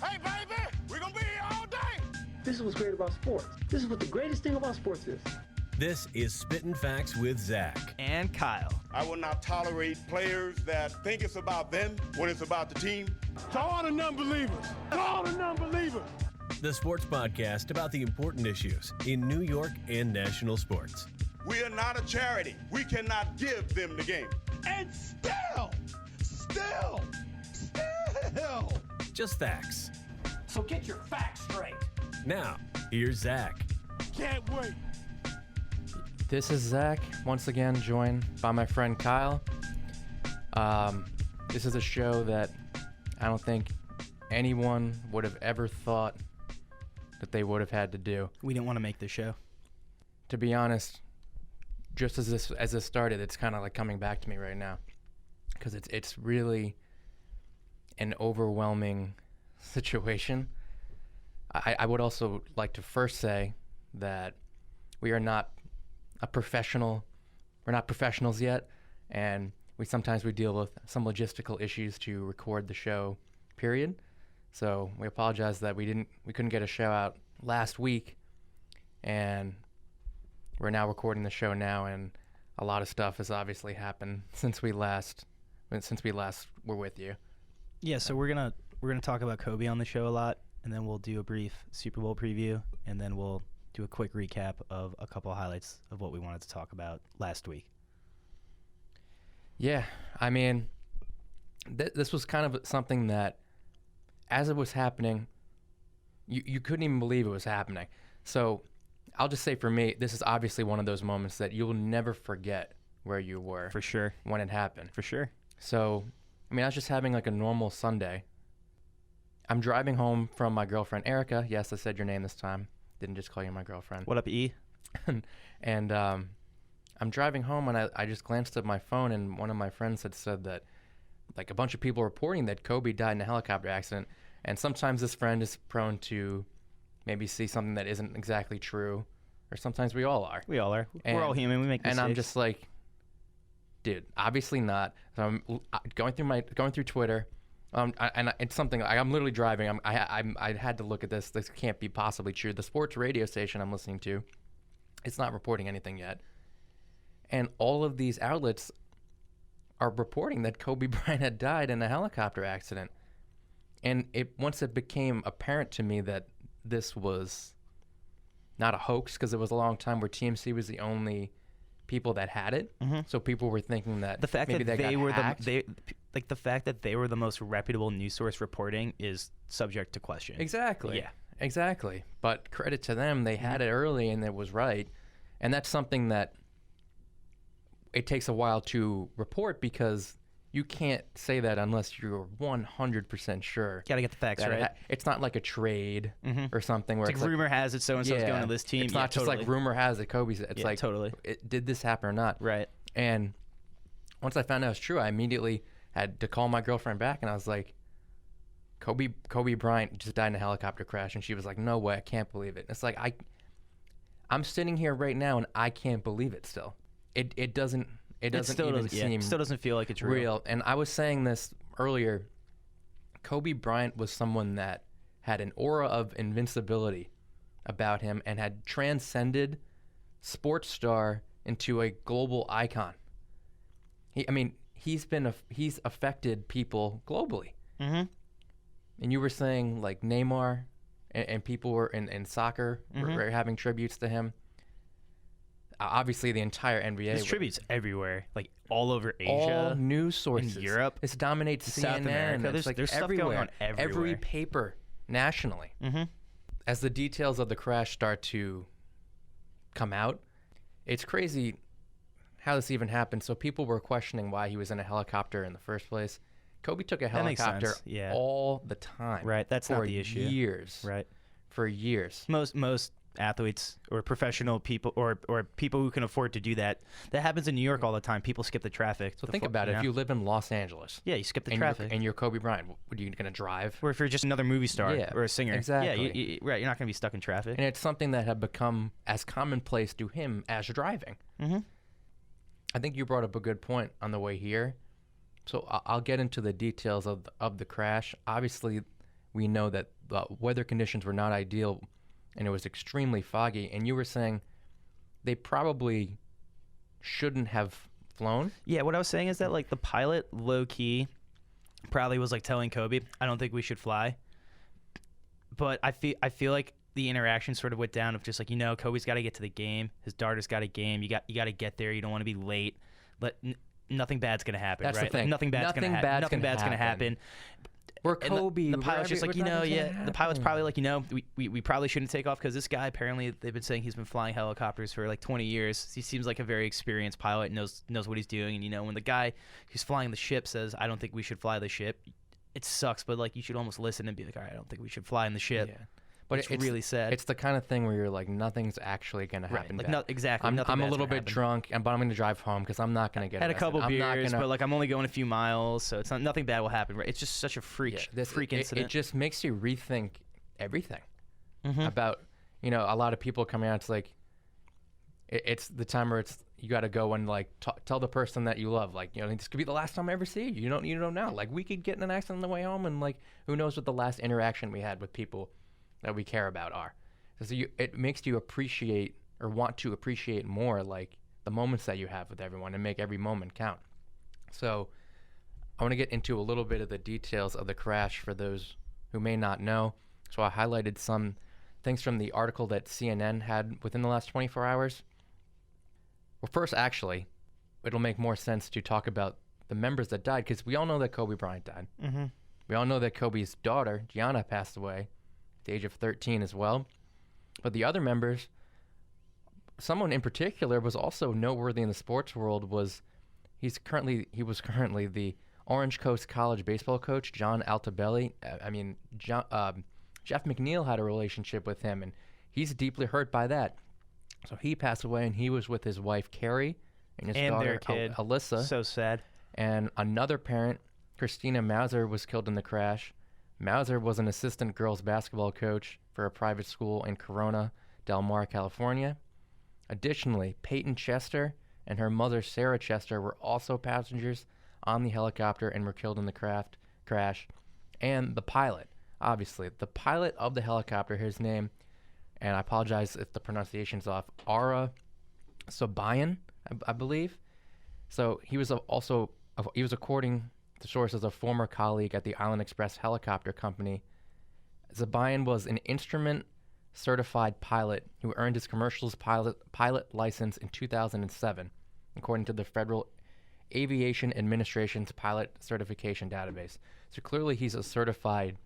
Hey, baby, we're gonna be here all day. This is what's great about sports. This is what the greatest thing about sports is. This is Spittin' Facts with Zack and Kyle. I will not tolerate players that think it's about them when it's about the team. To all the non-believers, the sports podcast about the important issues in New York and national sports. We are not a charity. We cannot give them the game. And still. Just facts. So get your facts straight. Now, here's Zack. Can't wait. This is Zack, once again joined by my friend Kyle. This is a show that I don't think anyone would have ever thought that they would have had to do. We didn't want to make this show. To be honest, just as this started, it's kind of like coming back to me right now, because it's really an overwhelming situation. I would also like to first say that we are not we're not professionals yet, and sometimes we deal with some logistical issues to record the show, period. So we apologize that we couldn't get a show out last week, and we're now recording the show now, and a lot of stuff has obviously happened since we last were with you. Yeah, so we're gonna talk about Kobe on the show a lot, and then we'll do a brief Super Bowl preview, and then we'll do a quick recap of a couple of highlights of what we wanted to talk about last week. Yeah, I mean, this was kind of something that, as it was happening, you couldn't even believe it was happening. So I'll just say, for me, this is obviously one of those moments that you'll never forget where you were. For sure. When it happened. For sure. So, I mean, I was just having like a normal Sunday. I'm driving home from my girlfriend, Erica. Yes, I said your name this time. Didn't just call you my girlfriend. What up, E? And I'm driving home, and I just glanced at my phone, and one of my friends had said that like a bunch of people reporting that Kobe died in a helicopter accident. And sometimes this friend is prone to maybe see something that isn't exactly true, or sometimes we all are. We all are. We're all human. We make mistakes. And I'm just like, dude, obviously not. So I'm going through Twitter. And it's something I'm literally driving. I had to look at this. This can't be possibly true. The sports radio station I'm listening to, it's not reporting anything yet. And all of these outlets are reporting that Kobe Bryant had died in a helicopter accident. And once it became apparent to me that this was not a hoax, because it was a long time where TMC was the only people that had it. Mm-hmm. So people were thinking that the fact maybe that they were the fact that they were the most reputable news source reporting is subject to question. Exactly. Yeah. Exactly. But credit to them, they had it early and it was right. And that's something that it takes a while to report, because you can't say that unless you're 100% sure. Got to get the facts right. It's not like a trade or something where it's like rumor has it so-and-so's going to this team. It's not just like rumor has it Kobe's. It's like, totally. Did this happen or not? Right. And once I found out it was true, I immediately had to call my girlfriend back, and I was like, Kobe Bryant just died in a helicopter crash. And she was like, no way, I can't believe it. And it's like, I'm sitting here right now, and I can't believe it still. It doesn't seem still doesn't feel like it's real. And I was saying this earlier. Kobe Bryant was someone that had an aura of invincibility about him and had transcended sports star into a global icon. He's affected people globally. Mm-hmm. And you were saying like Neymar and people were in soccer were having tributes to him. Obviously, the entire NBA. There's tributes everywhere, like all over Asia, all news sources, in Europe. This dominates CNN. South America. There's everywhere. Stuff going on everywhere. Every paper nationally. Mm-hmm. As the details of the crash start to come out, it's crazy how this even happened. So people were questioning why he was in a helicopter in the first place. Kobe took a helicopter all the time. Right, that's not the issue. For years. Right. For years. Most athletes or professional people or people who can afford to do that happens in New York all the time. People skip the traffic. So think about it. If you live in Los Angeles, you skip the traffic, and you're Kobe Bryant, what are you going to drive? Or if you're just another movie star or a singer, exactly. Right, you're not going to be stuck in traffic. And it's something that had become as commonplace to him as driving. Mm-hmm. I think you brought up a good point on the way here. So I'll get into the details of the crash. Obviously, we know that the weather conditions were not ideal and it was extremely foggy. And you were saying they probably shouldn't have flown. Yeah, what I was saying is that like the pilot low key probably was like telling Kobe, I don't think we should fly. But I feel like the interaction sort of went down of just like, Kobe's got to get to the game. His daughter's got a game. You got to get there. You don't want to be late. But nothing bad's gonna happen, That's right? the thing. Like, nothing bad's gonna happen. We're Kobe. The pilot's just like, the pilot's probably like, we probably shouldn't take off because this guy, apparently they've been saying he's been flying helicopters for like 20 years. He seems like a very experienced pilot, knows what he's doing. And when the guy who's flying the ship says, I don't think we should fly the ship, it sucks, but like you should almost listen and be like, all right, I don't think we should fly in the ship. Yeah. But it's really sad. It's the kind of thing where you're like, nothing's actually going to happen. Right. Like, exactly. I'm a little bit drunk, but I'm going to drive home because I'm not going to get had arrested. a couple beers, but like I'm only going a few miles, so it's nothing bad will happen. Right? It's just such a freak incident. It just makes you rethink everything about, a lot of people coming out. It's like, it's the time where you got to go and like tell the person that you love, like, this could be the last time I ever see you. You don't know. Like, we could get in an accident on the way home, and like, who knows what the last interaction we had with people that we care about are. So it makes you appreciate or want to appreciate more like the moments that you have with everyone and make every moment count. So I want to get into a little bit of the details of the crash for those who may not know. So I highlighted some things from the article that CNN had within the last 24 hours. Well, first, actually, it'll make more sense to talk about the members that died, because we all know that Kobe Bryant died. We all know that Kobe's daughter, Gianna, passed away the age of 13 as well. But the other members, someone in particular was also noteworthy in the sports world, he was currently the Orange Coast College baseball coach, John Altobelli. Jeff McNeil had a relationship with him, and he's deeply hurt by that. So he passed away, and he was with his wife, Carrie, and his daughter, their kid. Alyssa. So sad. And another parent, Christina Mauser, was killed in the crash. Mauser was an assistant girls basketball coach for a private school in Corona Del Mar, California. Additionally, Peyton Chester and her mother, Sarah Chester, were also passengers on the helicopter and were killed in the crash. And the pilot, obviously, the pilot of the helicopter, his name, and I apologize if the pronunciation's off, Ara Sobayan, I believe. So he was according to sources, a former colleague at the Island Express Helicopter Company. Zabayan was an instrument-certified pilot who earned his commercial pilot license in 2007, according to the Federal Aviation Administration's pilot certification database. So clearly he's a certified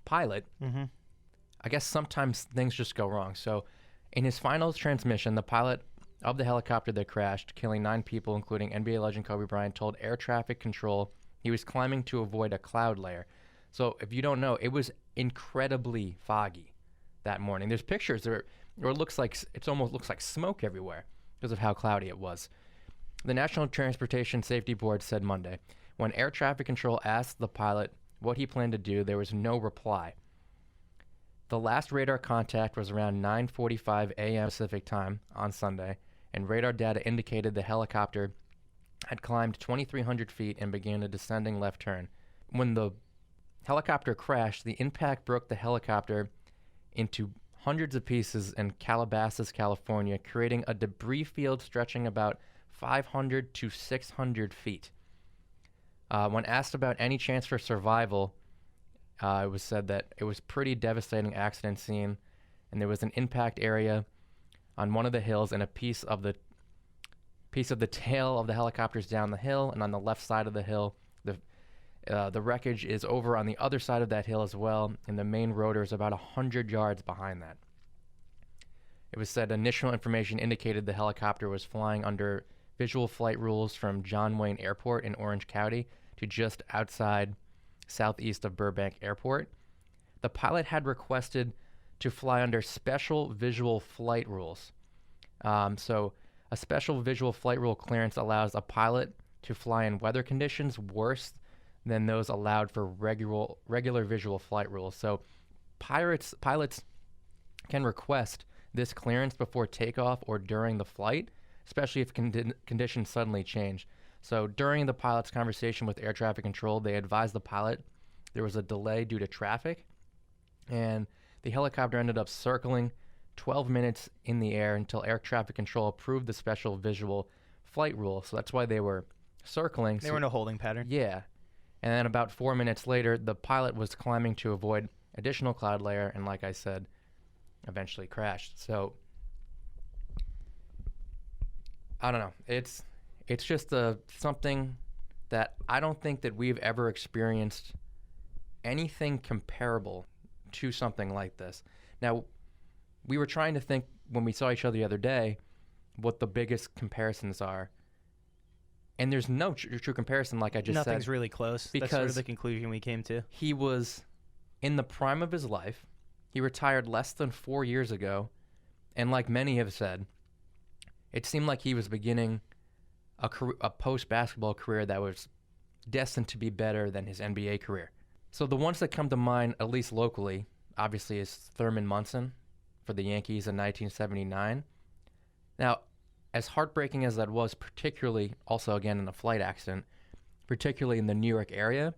pilot. I guess sometimes things just go wrong. So in his final transmission, the pilot of the helicopter that crashed, killing 9 people, including NBA legend Kobe Bryant, told air traffic control he was climbing to avoid a cloud layer. So if you don't know, it was incredibly foggy that morning. There's pictures where it almost looks like smoke everywhere because of how cloudy it was. The National Transportation Safety Board said Monday, when air traffic control asked the pilot what he planned to do, there was no reply. The last radar contact was around 9:45 a.m. Pacific time on Sunday, and radar data indicated the helicopter had climbed 2,300 feet and began a descending left turn. When the helicopter crashed, the impact broke the helicopter into hundreds of pieces in Calabasas, California, creating a debris field stretching about 500 to 600 feet. When asked about any chance for survival, it was said that it was pretty devastating accident scene, and there was an impact area on one of the hills, and a piece of the tail of the helicopter's down the hill, and on the left side of the hill, the wreckage is over on the other side of that hill as well, and the main rotor is about 100 yards behind that. It was said initial information indicated the helicopter was flying under visual flight rules from John Wayne Airport in Orange County to just outside southeast of Burbank Airport. The pilot had requested to fly under special visual flight rules. So a special visual flight rule clearance allows a pilot to fly in weather conditions worse than those allowed for regular visual flight rules. So pilots can request this clearance before takeoff or during the flight, especially if conditions suddenly change. So during the pilot's conversation with air traffic control, they advised the pilot there was a delay due to traffic and the helicopter ended up circling 12 minutes in the air until air traffic control approved the special visual flight rule. So that's why they were circling. They were in a holding pattern. Yeah. And then about 4 minutes later, the pilot was climbing to avoid additional cloud layer, and like I said, eventually crashed. So I don't know. It's just something that I don't think that we've ever experienced anything comparable to something like this. Now, we were trying to think when we saw each other the other day what the biggest comparisons are. And there's no true comparison, like I just said. Nothing's really close. That's sort of the conclusion we came to. He was in the prime of his life. He retired less than 4 years ago. And like many have said, it seemed like he was beginning a post-basketball career that was destined to be better than his NBA career. So the ones that come to mind, at least locally, obviously is Thurman Munson for the Yankees in 1979. Now, as heartbreaking as that was, particularly also again in a flight accident, particularly in the New York area,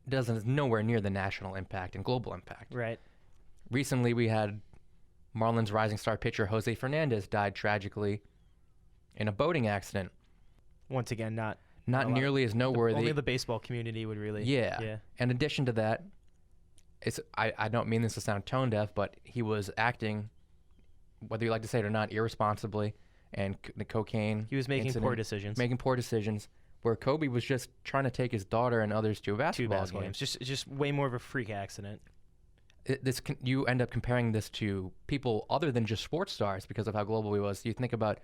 is nowhere near the national impact and global impact. Right. Recently, we had Marlins rising star pitcher Jose Fernandez died tragically in a boating accident. Once again, not nearly as noteworthy. Only the baseball community would really. Yeah. In addition to that, I don't mean this to sound tone deaf, but he was acting, whether you like to say it or not, irresponsibly, and the cocaine. He was making poor decisions. Making poor decisions, where Kobe was just trying to take his daughter and others to a basketball game. Just way more of a freak accident. You end up comparing this to people other than just sports stars because of how global he was. You think about,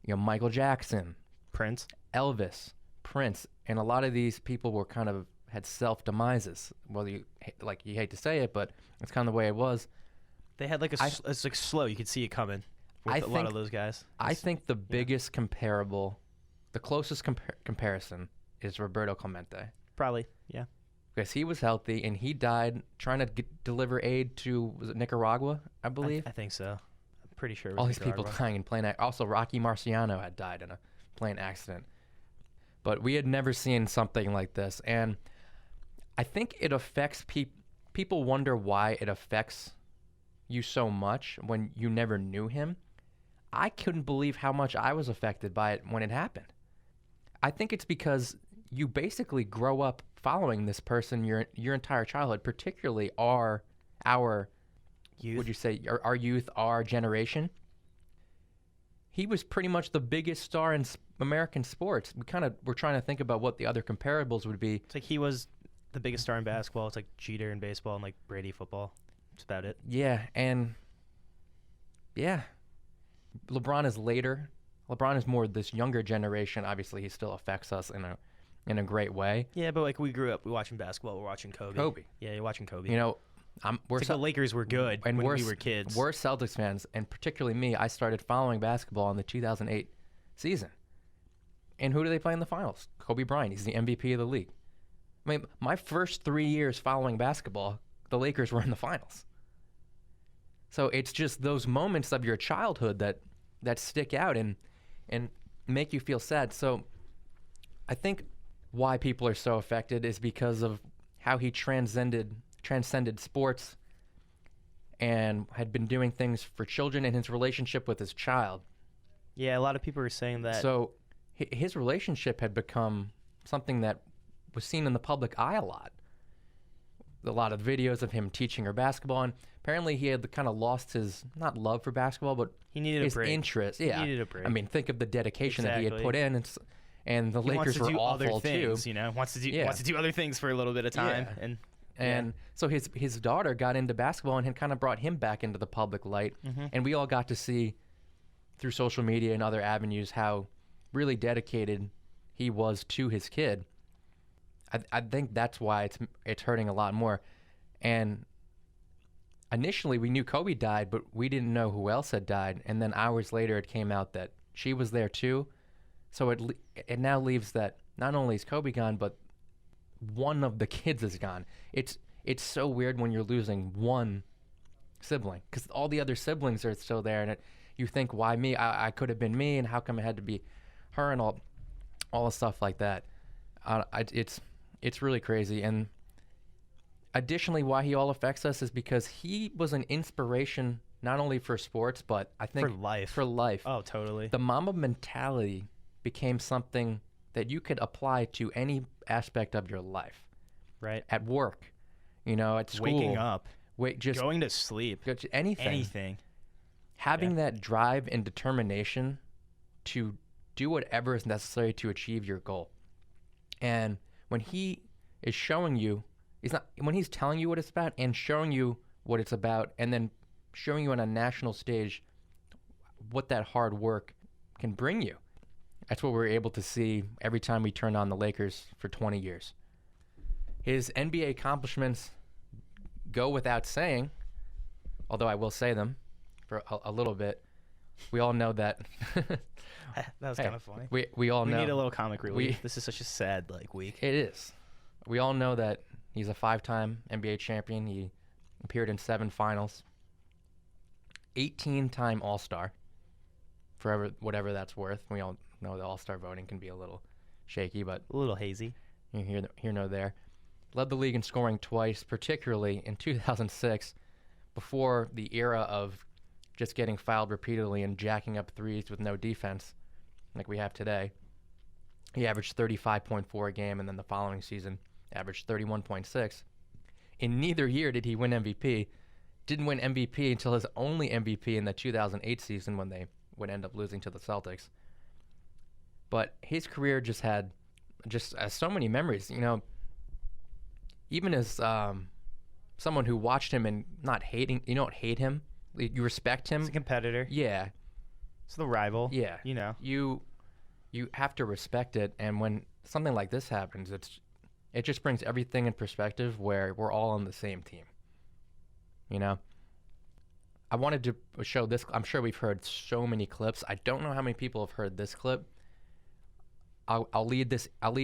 Michael Jackson, Prince, Elvis, Prince, and a lot of these people were kind of had self-demises. Well, you hate to say it, but it's kind of the way it was. They had it's like slow. You could see it coming with a lot of those guys. I think the biggest the closest comparison is Roberto Clemente. Probably, yeah. Because he was healthy and he died trying to deliver aid to, was it Nicaragua, I believe? I think so. I'm pretty sure it was all these Nicaragua. people dying in plane accident. Also, Rocky Marciano had died in a plane accident. But we had never seen something like this. And I think it affects people wonder why it affects you so much when you never knew him. I couldn't believe how much I was affected by it when it happened. I think it's because you basically grow up following this person your entire childhood, particularly our youth. Would you say our youth, our generation? He was pretty much the biggest star in American sports. We're trying to think about what the other comparables would be. It's like he was the biggest star in basketball. It's like Jeter in baseball and like Brady football. That's about it. Yeah, and LeBron is later. LeBron is more this younger generation. Obviously, he still affects us in a great way. Yeah, but like we grew up, we watching basketball. We're watching Kobe. Yeah, you're watching Kobe. The Lakers were good when we were kids. We're Celtics fans, and particularly me. I started following basketball in the 2008 season. And who do they play in the finals? Kobe Bryant. He's the MVP of the league. I mean, my first 3 years following basketball, the Lakers were in the finals. So it's just those moments of your childhood that stick out and make you feel sad. So I think why people are so affected is because of how he transcended sports and had been doing things for children and his relationship with his child. Yeah, a lot of people are saying that. So his relationship had become something that was seen in the public eye a lot. A lot of videos of him teaching her basketball, and apparently he had kind of lost his, not love for basketball, but he needed his a break. interest. Yeah. He neneeded a break. I mean, think of the dedication that he had put in, and the he Lakers were awful things, too. Wants to do other things for a little bit of time, and so his daughter got into basketball and had kind of brought him back into the public light, and we all got to see through social media and other avenues how really dedicated he was to his kid. I think that's why it's hurting a lot more. And initially we knew Kobe died, but we didn't know who else had died. And then hours later it came out that she was there too. So it now leaves that not only is Kobe gone, but one of the kids is gone. It's so weird when you're losing one sibling because all the other siblings are still there, and you think, why me? I could have been me, and how come it had to be her, and all the stuff like that. It's really crazy. And additionally, why he all affects us is because he was an inspiration not only for sports, but I think For life. For life. Oh, totally. The Mamba mentality became something that you could apply to any aspect of your life. Right. At work, at school. Waking up. Just going to sleep. Anything. Anything. Having that drive and determination to do whatever is necessary to achieve your goal. And when he is showing you, when he's telling you what it's about and showing you what it's about, and then showing you on a national stage what that hard work can bring you. That's what we're able to see every time we turn on the Lakers for 20 years. His NBA accomplishments go without saying, although I will say them for a little bit. We all know that. That was kind of funny. We all know. We need a little comic relief. This is such a sad week. It is. We all know that he's a 5-time NBA champion. He appeared in 7 finals. 18-time All-Star. Forever, whatever that's worth. We all know the All-Star voting can be a little shaky, but A little hazy. Here nor there. Led the league in scoring twice, particularly in 2006, before the era of just getting fouled repeatedly and jacking up threes with no defense, like we have today. He averaged 35.4 a game, and then the following season averaged 31.6. In neither year did he win MVP. Didn't win MVP until his only MVP in the 2008 season when they would end up losing to the Celtics. But his career just had so many memories. Even as someone who watched him and not hating, you don't hate him, you respect him. He's a competitor. Yeah. It's the rival. Yeah. You have to respect it, and when something like this happens, it just brings everything in perspective where we're all on the same team. I wanted to show this. I'm sure we've heard so many clips. I don't know how many people have heard this clip. I'll lead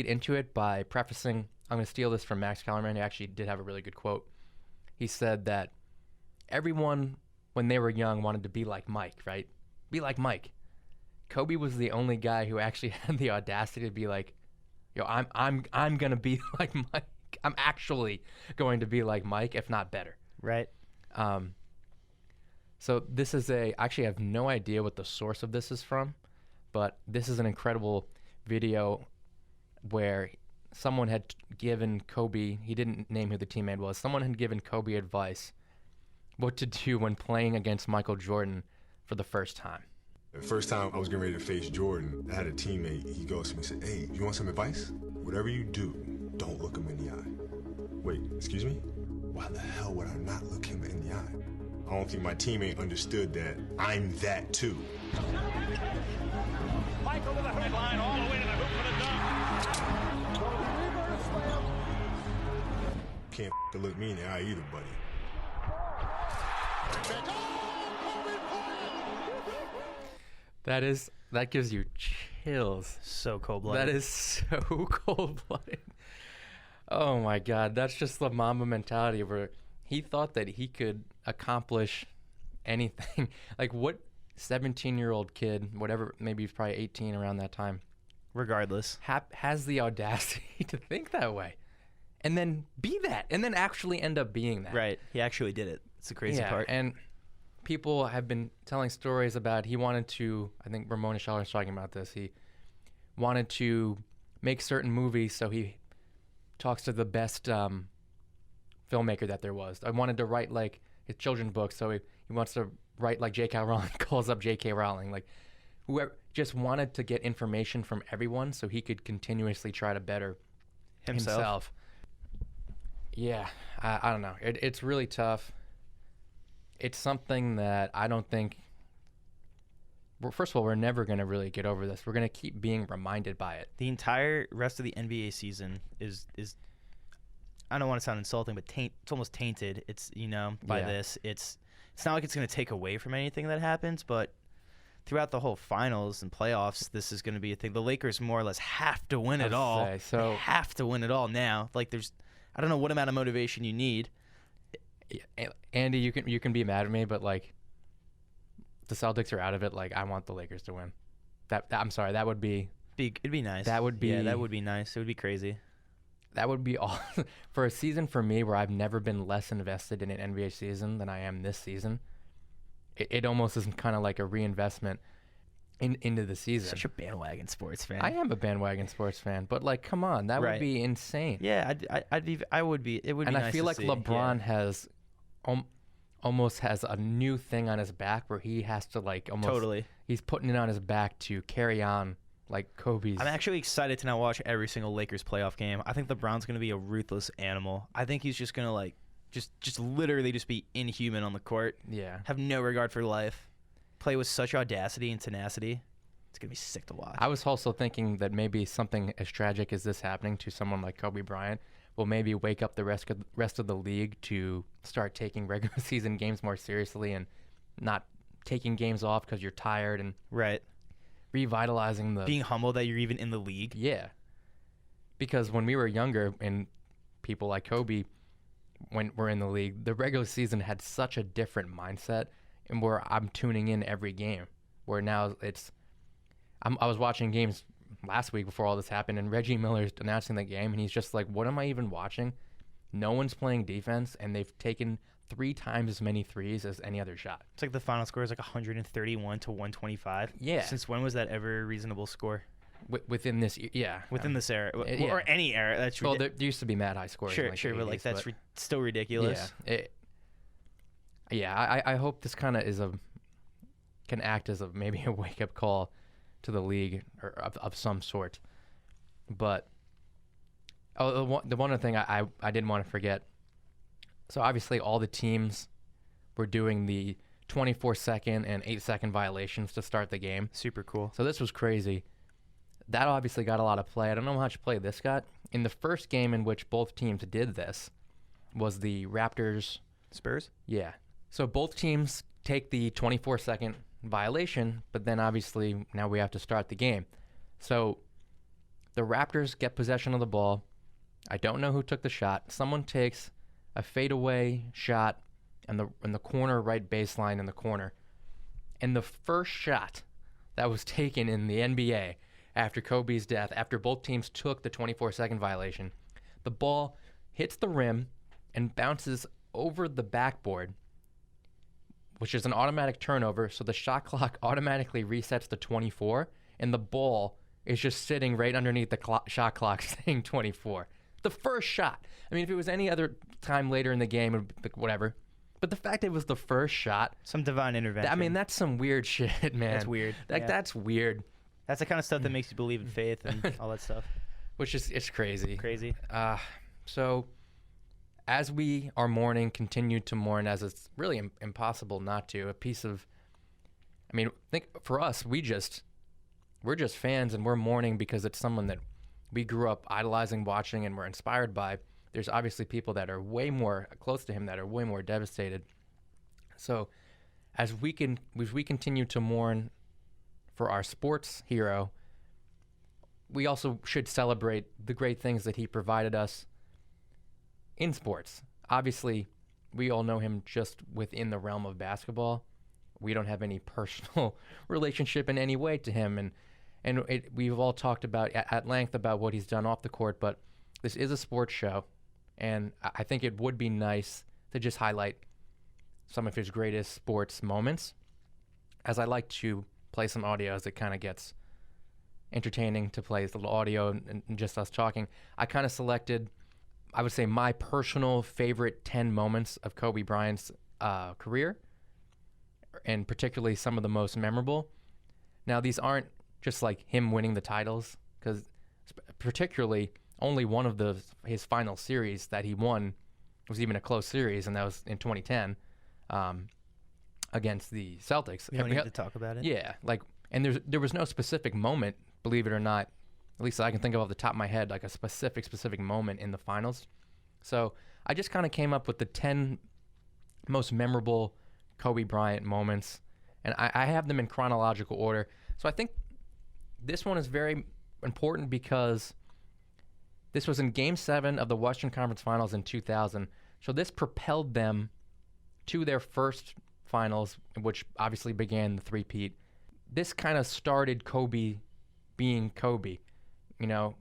into it by prefacing. I'm going to steal this from Max Kellerman. He actually did have a really good quote. He said that everyone, when they were young, wanted to be like Mike, right? Be like Mike. Kobe was the only guy who actually had the audacity to be like, I'm going to be like Mike. I'm actually going to be like Mike, if not better. Right. So this is actually I have no idea what the source of this is from, but this is an incredible video where someone had given Kobe, he didn't name who the teammate was, someone had given Kobe advice what to do when playing against Michael Jordan for the first time. The first time I was getting ready to face Jordan, I had a teammate, he goes to me and said, "Hey, you want some advice? Whatever you do, don't look him in the eye." Wait, excuse me? Why the hell would I not look him in the eye? I don't think my teammate understood that I'm that too. Michael with the hook line all the way to the hoop for the dunk. Can't look me in the eye either, buddy. That gives you chills. So cold-blooded. That is so cold-blooded. Oh my God, that's just the Mamba mentality where he thought that he could accomplish anything. Like what 17-year-old kid, whatever, maybe he's probably 18 around that time, regardless, has the audacity to think that way and then be that and then actually end up being that. Right. He actually did it. It's the crazy part. And people have been telling stories about he wanted to, I think Ramona Scheller was talking about this, he wanted to make certain movies, so he talks to the best filmmaker that there was. I wanted to write like his children's books, so he wants to write like J.K. Rowling, calls up J.K. Rowling. Like whoever just wanted to get information from everyone so he could continuously try to better himself. Yeah, I don't know. It's really tough. It's something that I don't think, well, first of all, we're never going to really get over this. We're going to keep being reminded by it. The entire rest of the NBA season is I don't want to sound insulting, but it's almost tainted. It's, by this. It's not like it's going to take away from anything that happens, but throughout the whole finals and playoffs, this is going to be a thing. The Lakers more or less have to win it all. They have to win it all now. Like I don't know what amount of motivation you need. Andy, you can be mad at me, but like the Celtics are out of it. Like I want the Lakers to win. I'm sorry. That would be. It'd be nice. That would be. Yeah, that would be nice. It would be crazy. That would be all for a season for me where I've never been less invested in an NBA season than I am this season. It almost is kind of like a reinvestment into the season. Such a bandwagon sports fan. I am a bandwagon sports fan, but like, come on, that would be insane. Yeah, I would be. It would be. And nice I feel to like see. LeBron has almost has a new thing on his back where he has to like almost Totally. He's putting it on his back to carry on like Kobe's. I'm actually excited to now watch every single Lakers playoff game. I think LeBron's going to be a ruthless animal. I think he's just going to like just literally just be inhuman on the court. Yeah. Have no regard for life. Play with such audacity and tenacity. It's going to be sick to watch. I was also thinking that maybe something as tragic as this happening to someone like Kobe Bryant will maybe wake up the rest of the league to start taking regular season games more seriously and not taking games off because you're tired and right. Revitalizing the being humble that you're even in the league. Yeah. Because when we were younger and people like Kobe when we're in the league, the regular season had such a different mindset and where I'm tuning in every game. Where now I was watching games last week before all this happened, and Reggie Miller's announcing the game, and he's just like, what am I even watching? No one's playing defense, and they've taken 3 times as many threes as any other shot. It's like the final score is like 131 to 125. Yeah. Since when was that ever a reasonable score? Within this, yeah. Within this era, yeah. or any era. That's well, there used to be mad high scores. Sure, in like sure, the but like 80s, that's still ridiculous. Yeah, I hope this kind of can act as maybe a wake up call to the league or of some sort. But the one other thing I didn't want to forget. So obviously all the teams were doing the 24-second and 8-second violations to start the game. Super cool. So this was crazy. That obviously got a lot of play. I don't know how much play this got. In the first game in which both teams did this was the Raptors. Spurs? Yeah. So both teams take the 24-second violation, but then obviously now we have to start the game. So the Raptors get possession of the ball. I don't know who took the shot. Someone takes a fadeaway shot in the corner, right baseline in the corner. And the first shot that was taken in the NBA after Kobe's death, after both teams took the 24-second violation, the ball hits the rim and bounces over the backboard, which is an automatic turnover, so the shot clock automatically resets to 24, and the ball is just sitting right underneath the shot clock saying 24. The first shot. I mean, if it was any other time later in the game, it would be whatever. But the fact it was the first shot. Some divine intervention. I mean, that's some weird shit, man. That's weird. That's weird. That's the kind of stuff that makes you believe in faith and all that stuff. Which is, it's crazy. Crazy. So as we are mourning, continue to mourn, as it's really impossible not to, I think for us, we're just fans and we're mourning because it's someone that we grew up idolizing, watching, and we're inspired by. There's obviously people that are way more close to him that are way more devastated. So as we continue to mourn for our sports hero, we also should celebrate the great things that he provided us in sports. Obviously, we all know him just within the realm of basketball. We don't have any personal relationship in any way to him, and we've all talked about at length about what he's done off the court, but this is a sports show, and I think it would be nice to just highlight some of his greatest sports moments, as I like to play some audio as it kind of gets entertaining to play a little audio and just us talking. I kind of selected, I would say, my personal favorite 10 moments of Kobe Bryant's career, and particularly some of the most memorable. Now, these aren't just like him winning the titles, because particularly only one of his final series that he won was even a close series, and that was in 2010 against the Celtics. We don't need to talk about it. Yeah, and there was no specific moment, believe it or not, at least I can think of off the top of my head, like a specific moment in the finals. So I just kind of came up with the 10 most memorable Kobe Bryant moments, and I have them in chronological order. So I think this one is very important because this was in Game 7 of the Western Conference Finals in 2000. So this propelled them to their first finals, which obviously began the three-peat. This kind of started Kobe being Kobe. You know,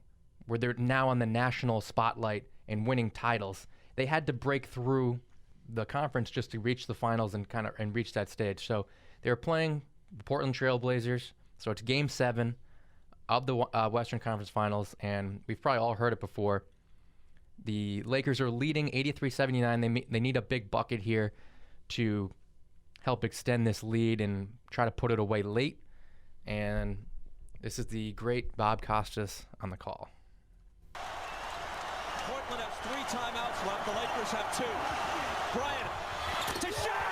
where they're now on the national spotlight and winning titles. They had to break through the conference just to reach the finals and reach that stage. So they were playing the Portland Trail Blazers. So it's Game 7 of the Western Conference Finals, and we've probably all heard it before. The Lakers are leading 83-79. They need a big bucket here to help extend this lead and try to put it away late. And this is the great Bob Costas on the call. Portland has 3 timeouts left. The Lakers have 2. Bryant to Shaq.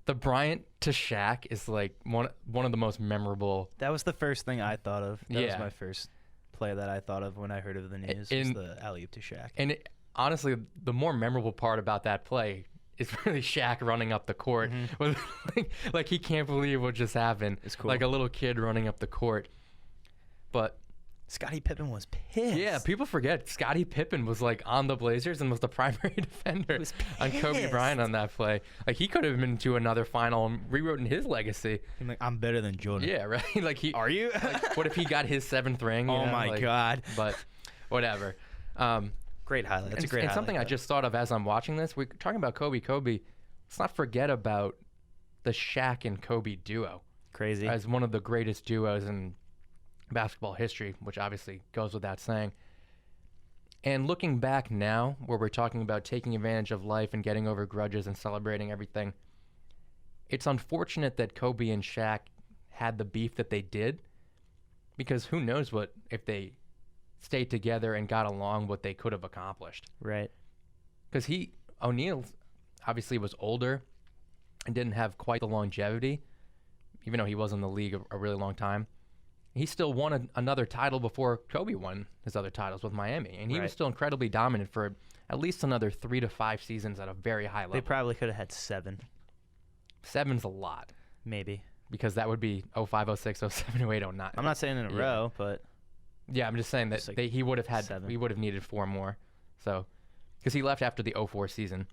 The Bryant to Shaq is like one of the most memorable. That was the first thing I thought of. That was Yeah. my first play that I thought of when I heard of the news. Was the alley-oop to Shaq. And honestly, the more memorable part about that play is really Shaq running up the court. With, like he can't believe what just happened. It's cool. Like a little kid running up the court. But Scottie Pippen was pissed. yeah, people forget Scottie Pippen was like on the Blazers and was the primary defender on Kobe pissed. Bryant on that play. Like he could have been to another final and rewritten his legacy. I'm like, I'm better than Jordan. Yeah, right. Like he Are you? like, what if he got his 7th ring? You Oh know? my Like, God. But whatever. Great highlight. That's a great and highlight. something I just thought of as I'm watching this, we're talking about Kobe. Let's not forget about the Shaq and Kobe duo Crazy. as one of the greatest duos in basketball history, which obviously goes without saying. And looking back now, where we're talking about taking advantage of life and getting over grudges and celebrating everything, it's unfortunate that Kobe and Shaq had the beef that they did, because who knows what if they stayed together and got along, what they could have accomplished. Right. Because O'Neal obviously was older and didn't have quite the longevity, even though he was in the league a really long time. He still won another title before Kobe won his other titles with Miami, and he was still incredibly dominant for at least another 3 to 5 seasons at a very high level. They probably could have had 7. 7's a lot, Maybe. because that would be 05, 06, 07, 08, 09. I'm not saying in a Yeah. row, but Yeah, I'm just saying that Just like he would have had 7. we would have needed 4 more. So, because he left after the 04 season.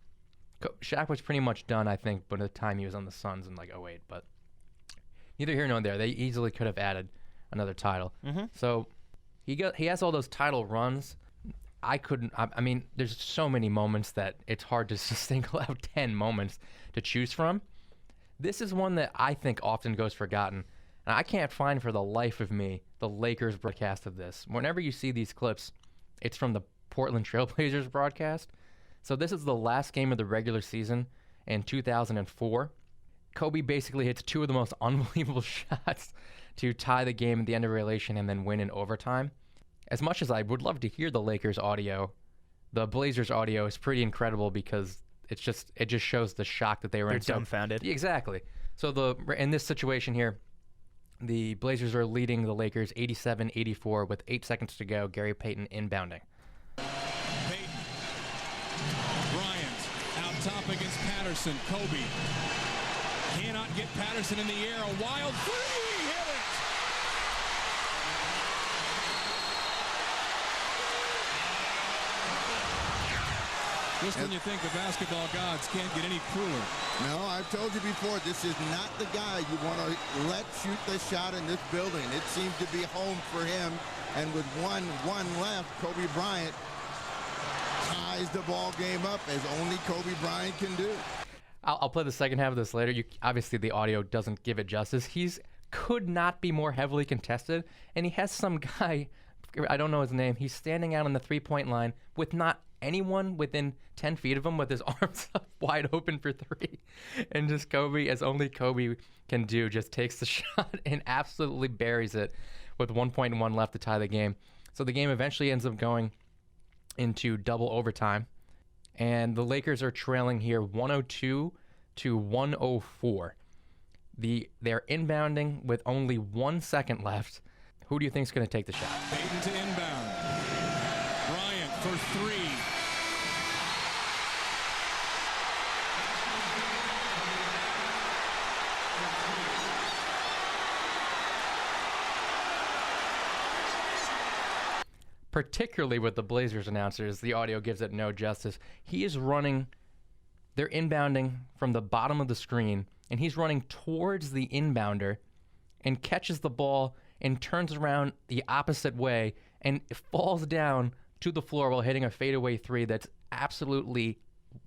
Shaq was pretty much done, I think, by the time he was on the Suns in like 08. But neither here nor there. They easily could have added another title. So he has all those title runs. I mean, there's so many moments that it's hard to just single out 10 moments to choose from. This is one that I think often goes forgotten. And I can't find for the life of me the Lakers broadcast of this. Whenever you see these clips, it's from the Portland Trail Blazers broadcast. So this is the last game of the regular season in 2004. Kobe basically hits 2 of the most unbelievable shots to tie the game at the end of regulation and then win in overtime. As much as I would love to hear the Lakers audio, the Blazers audio is pretty incredible because it just shows the shock that they were they're in. So- dumbfounded. Exactly. So in this situation here, the Blazers are leading the Lakers 87-84 with 8 seconds to go. Gary Payton inbounding. Payton. Bryant out top against Patterson. Kobe cannot get Patterson in the air. A wild three. Hit it. Just when you think the basketball gods can't get any crueler. No, I've told you before, this is not the guy you want to let shoot the shot in this building. It seems to be home for him. And with one left, Kobe Bryant ties the ball game up as only Kobe Bryant can do. I'll play the second half of this later. Obviously, the audio doesn't give it justice. Could not be more heavily contested. And he has some guy, I don't know his name, he's standing out on the three-point line with not anyone within 10 feet of him with his arms up wide open for 3. And just Kobe, as only Kobe can do, just takes the shot and absolutely buries it with 1.1 left to tie the game. So the game eventually ends up going into double overtime. And the Lakers are trailing here 102-104. They're inbounding with only 1 second left. Who do you think is going to take the shot? Payton to inbound. Bryant for 3. Particularly with the Blazers announcers, the audio gives it no justice. He is running, they're inbounding from the bottom of the screen and he's running towards the inbounder and catches the ball and turns around the opposite way and falls down to the floor while hitting a fadeaway three that's absolutely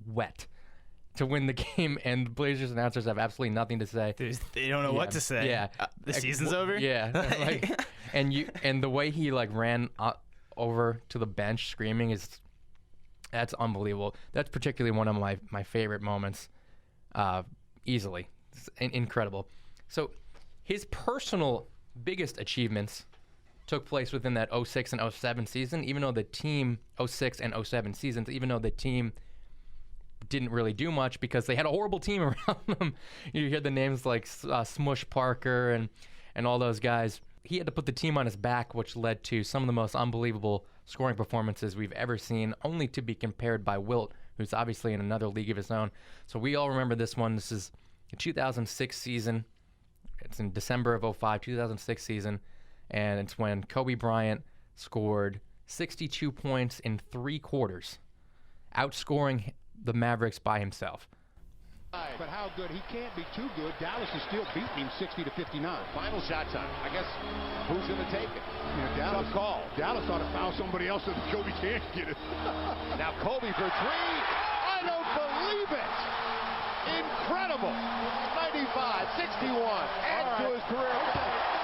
wet to win the game. And the Blazers announcers have absolutely nothing to say. They don't know what to say. Yeah, the season's over. Yeah, and the way he like ran over to the bench screaming that's unbelievable. That's particularly one of my favorite moments, easily. It's incredible. So his personal biggest achievements took place within that 06 and 07 season, even though the team, 06 and 07 seasons, even though the team didn't really do much because they had a horrible team around them. You hear the names like Smush Parker and all those guys. He had to put the team on his back, which led to some of the most unbelievable scoring performances we've ever seen, only to be compared by Wilt, who's obviously in another league of his own. So we all remember this one. This is the 2006 season. It's in December of 05, 2006 season, and it's when Kobe Bryant scored 62 points in 3 quarters, outscoring the Mavericks by himself. But how good? He can't be too good. Dallas is still beating him 60-59. Final shot time. I guess who's going to take it? Dallas call. Dallas ought to foul somebody else, and Kobe can't get it. Now Kobe for 3. I don't believe it. Incredible. 95, 61. Add to his career.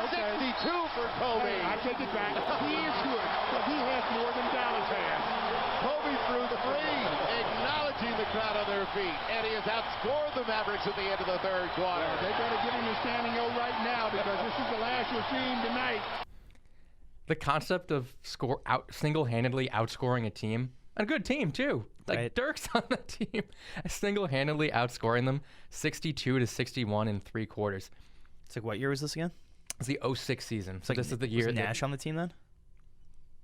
62 for Kobe. Hey, I take it back. He is good, but he has more than Dallas has. Kobe threw 3, acknowledging the crowd on their feet, and he has outscored the Mavericks at the end of the third quarter. Well, they better give him a standing O right now because this is the last you'll see him tonight. The concept of single-handedly outscoring a team, a good team too. Like right. Dirk's on the team, single-handedly outscoring them 62-61 in 3 quarters. It's like, what year was this again? It's the 06 season. So like, this is the year. Was Nash on the team then?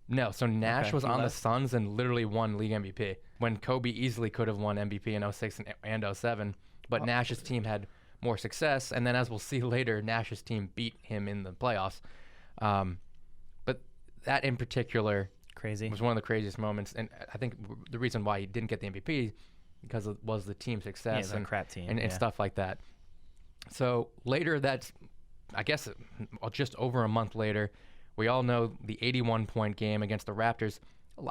No, so Nash was on the Suns and literally won league MVP when Kobe easily could have won MVP in 06 and 07. But Nash's team had more success, and then as we'll see later, Nash's team beat him in the playoffs. But that in particular was one of the craziest moments, and I think the reason why he didn't get the MVP because it was the team success and crap team and stuff like that. So later, I guess just over a month later, we all know the 81-point game against the Raptors.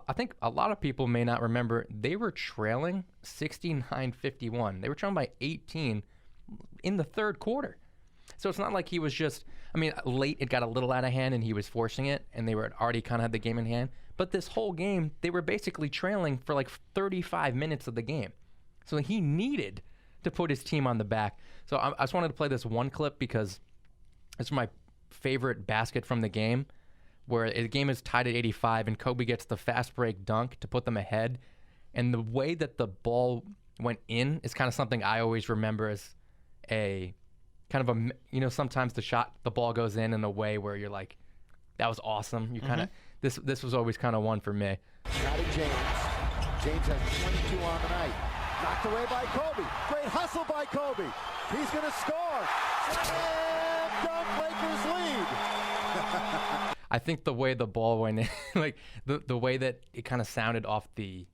I think a lot of people may not remember they were trailing 69-51. They were trailing by 18 in the third quarter. So it's not like he was just, late it got a little out of hand and he was forcing it and they were already kind of had the game in hand. But this whole game, they were basically trailing for like 35 minutes of the game. So he needed to put his team on the back. So I just wanted to play this one clip because it's my favorite basket from the game, where the game is tied at 85 and Kobe gets the fast break dunk to put them ahead. And the way that the ball went in is kind of something I always remember as a kind of a, sometimes the ball goes in a way where you're like, that was awesome. You kind of, this was always kind of one for me. Scotty James. James has 22 on the night. Knocked away by Kobe. Great hustle by Kobe. He's going to score. Slam dunk, Lakers lead. I think the way the ball went in, like the way that it kind of sounded off the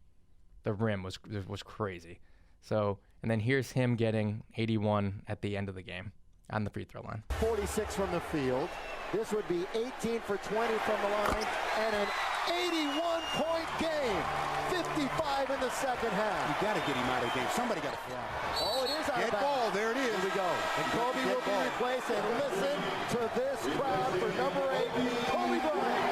rim was crazy. So, and then here's him getting 81 at the end of the game on the free throw line. 46 from the field. This would be 18 for 20 from the line and an 81-point game. 55 in the second half. You got to get him out of the game. Somebody got to fly. Oh, it is out of bounds. Ball. There it is. Here we go. And Kobe will be replaced. And listen to this crowd for number 8, Kobe Bryant.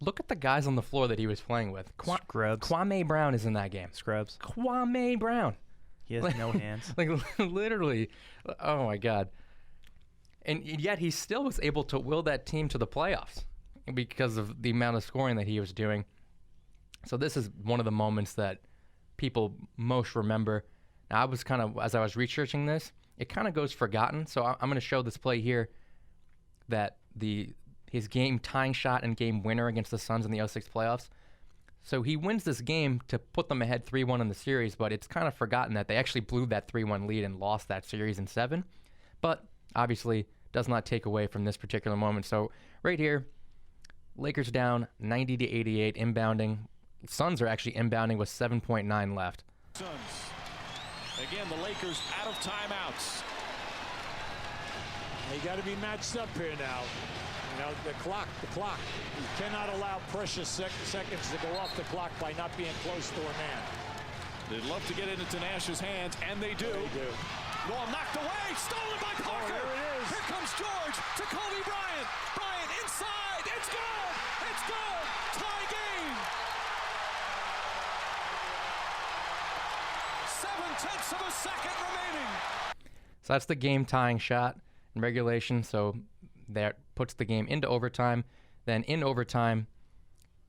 Look at the guys on the floor that he was playing with. Scrubs. Kwame Brown is in that game. Scrubs. Kwame Brown. He has no hands. Like literally. Oh my God. And yet he still was able to will that team to the playoffs because of the amount of scoring that he was doing. So this is one of the moments that people most remember. Now I was kind of, as I was researching this, it kind of goes forgotten. So I'm going to show this play here that his game tying shot and game winner against the Suns in the 06 playoffs. So he wins this game to put them ahead 3-1 in the series, but it's kind of forgotten that they actually blew that 3-1 lead and lost that series in 7. But obviously does not take away from this particular moment. So right here, Lakers down 90-88 inbounding. Suns are actually inbounding with 7.9 left. Suns. Again, the Lakers out of timeouts. You got to be matched up here now. You know, the clock. You cannot allow precious seconds to go off the clock by not being close to a man. They'd love to get it into Nash's hands, and they do. Ball knocked away, stolen by Parker. Here it is. Here comes George to Kobe Bryant. Bryant inside. It's good. It's good. Tie game. 0.7 of a second remaining. So that's the game-tying shot in regulation. So that puts the game into overtime. Then in overtime,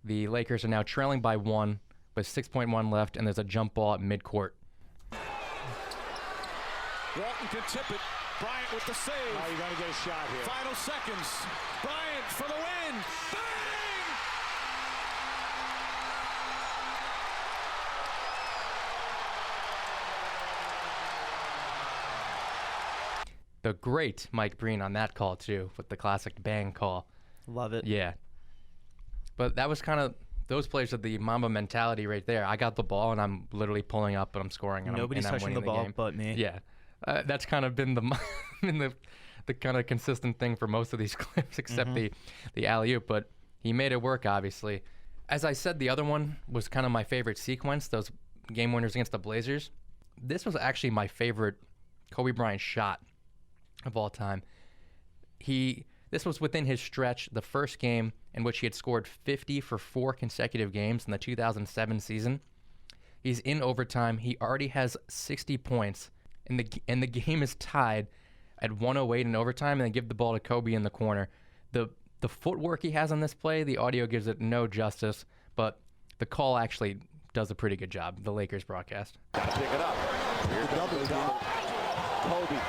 the Lakers are now trailing by 1 with 6.1 left, and there's a jump ball at midcourt. Walton can tip it. Bryant with the save. Now you got to get a shot here. Final seconds. Bryant for the win. Bang! The great Mike Breen on that call, too, with the classic bang call. Love it. Yeah. But that was kind of those players with the Mamba mentality right there. I got the ball, and I'm literally pulling up, and I'm scoring. And Nobody's I'm touching the ball but me. Yeah. That's kind of been the kind of consistent thing for most of these clips, except the alley-oop. But he made it work, obviously. As I said, the other one was kind of my favorite sequence, those game winners against the Blazers. This was actually my favorite Kobe Bryant shot of all time. This was within his stretch, the first game in which he had scored 50 for 4 consecutive games in the 2007 season. He's in overtime. He already has 60 points, and the game is tied at 108 in overtime, and they give the ball to Kobe in the corner. The footwork he has on this play, the audio gives it no justice, but the call actually does a pretty good job, the Lakers broadcast. Gotta pick it up. Here's the double down. Kobe.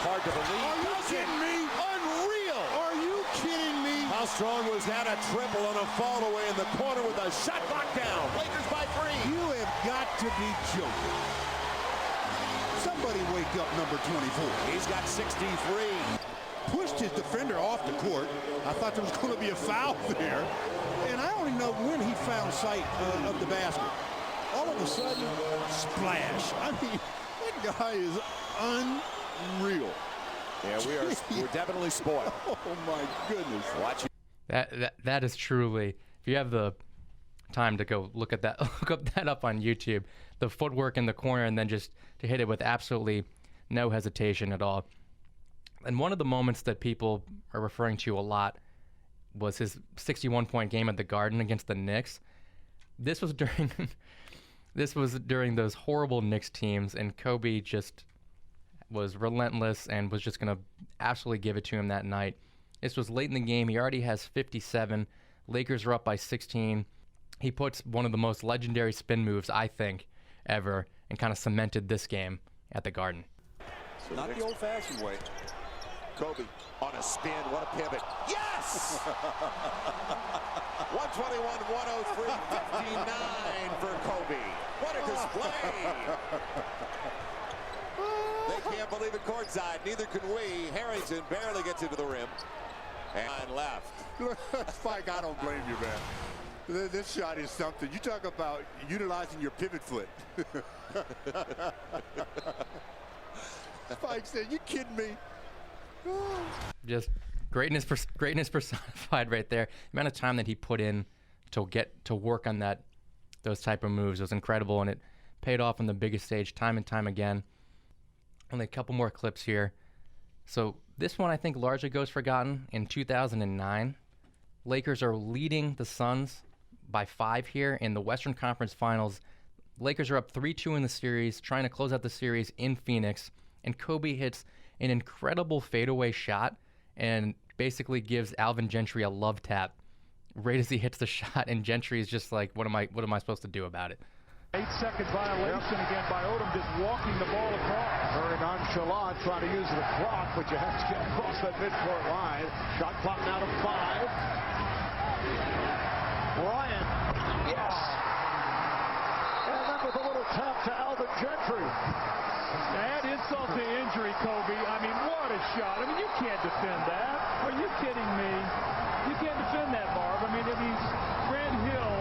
Hard to believe. Are you kidding me? Unreal. Are you kidding me? How strong was that? A triple on a fall away in the corner with a shot knocked down. Lakers by 3. You have got to be joking. Somebody wake up number 24. He's got 63. Pushed his defender off the court. I thought there was going to be a foul there. And I don't even know when he found sight of the basket. All of a sudden, splash. I mean, that guy is unreal. Yeah, we're definitely spoiled. Oh my goodness. Watch it. That is truly, if you have the time to go look at that, look that up on YouTube, the footwork in the corner and then just to hit it with absolutely no hesitation at all. And one of the moments that people are referring to a lot was his 61-point game at the Garden against the Knicks. This was during those horrible Knicks teams, and Kobe just was relentless and was just going to absolutely give it to him that night. This was late in the game. He already has 57. Lakers are up by 16. He puts one of the most legendary spin moves, I think, ever, and kind of cemented this game at the Garden. So not the old-fashioned way. Kobe on a spin. What a pivot. Yes! 121-103, 59 for Kobe. What a display! They can't believe it courtside. Neither can we. Harrington barely gets into the rim. And left. Spike, I don't blame you, man. This shot is something. You talk about utilizing your pivot foot. Spike said, "You kidding me?" Just greatness personified right there. The amount of time that he put in to get to work on those type of moves was incredible, and it paid off on the biggest stage time and time again. Only a couple more clips here. So this one I think largely goes forgotten. In 2009, Lakers are leading the Suns by 5 here in the Western Conference Finals. Lakers are up 3-2 in the series, trying to close out the series in Phoenix, and Kobe hits an incredible fadeaway shot and basically gives Alvin Gentry a love tap right as he hits the shot, and Gentry is just like, what am I supposed to do about it? 8-second violation again by Odom, just walking the ball across. Very nonchalant, trying to use the clock, but you have to get across that midcourt line. Shot clock now to 5. Bryant, yes! And then with a little tap to Alvin Gentry. Add insult to injury, Kobe. I mean, what a shot. I mean, you can't defend that. Are you kidding me? You can't defend that, Barb. I mean, Grant Hill